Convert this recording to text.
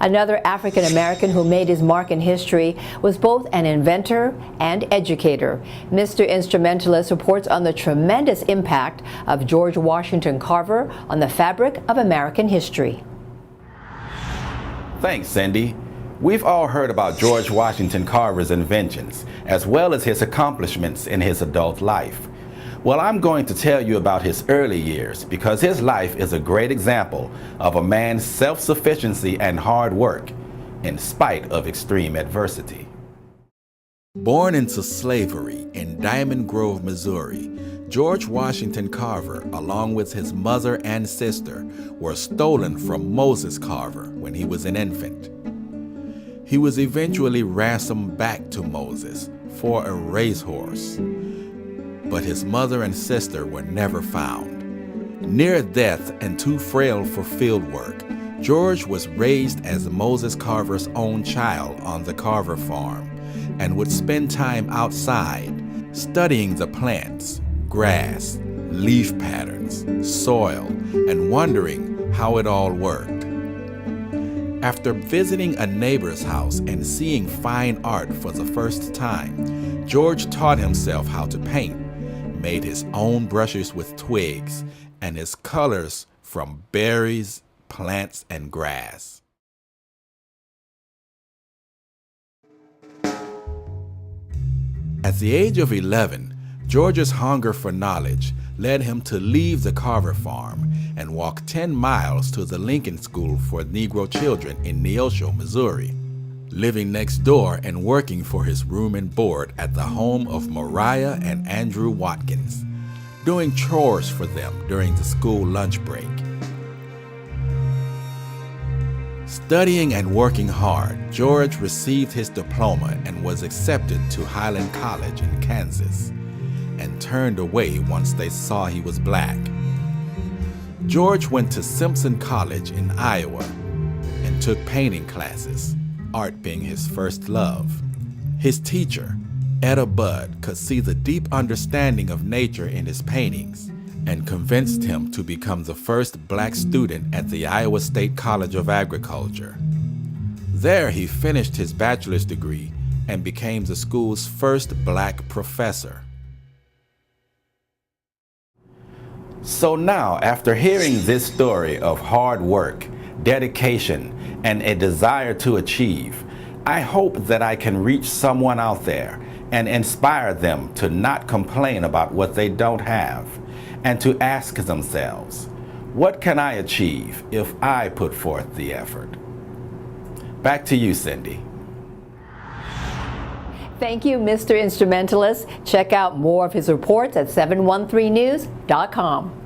Another African American who made his mark in history was both an inventor and educator. Mr. Instrumentalist reports on the tremendous impact of George Washington Carver on the fabric of American history. Thanks, Cindy. We've all heard about George Washington Carver's inventions, as well as his accomplishments in his adult life. Well, I'm going to tell you about his early years because his life is a great example of a man's self-sufficiency and hard work, in spite of extreme adversity. Born into slavery in Diamond Grove, Missouri, George Washington Carver, along with his mother and sister, were stolen from Moses Carver when he was an infant. He was eventually ransomed back to Moses for a racehorse, but his mother and sister were never found. Near death and too frail for field work, George was raised as Moses Carver's own child on the Carver farm and would spend time outside studying the plants, grass, leaf patterns, soil, and wondering how it all worked. After visiting a neighbor's house and seeing fine art for the first time, George taught himself how to paint, made his own brushes with twigs, and his colors from berries, plants, and grass. At the age of 11, George's hunger for knowledge led him to leave the Carver farm and walk 10 miles to the Lincoln School for Negro Children in Neosho, Missouri, living next door and working for his room and board at the home of Mariah and Andrew Watkins, doing chores for them during the school lunch break. Studying and working hard, George received his diploma and was accepted to Highland College in Kansas, and turned away once they saw he was black. George went to Simpson College in Iowa and took painting classes, art being his first love. His teacher, Etta Budd, could see the deep understanding of nature in his paintings and convinced him to become the first black student at the Iowa State College of Agriculture. There he finished his bachelor's degree and became the school's first black professor. So now, after hearing this story of hard work, dedication, and a desire to achieve, I hope that I can reach someone out there and inspire them to not complain about what they don't have, and to ask themselves, what can I achieve if I put forth the effort? Back to you, Cindy. Thank you, Mr. Instrumentalist. Check out more of his reports at 713news.com.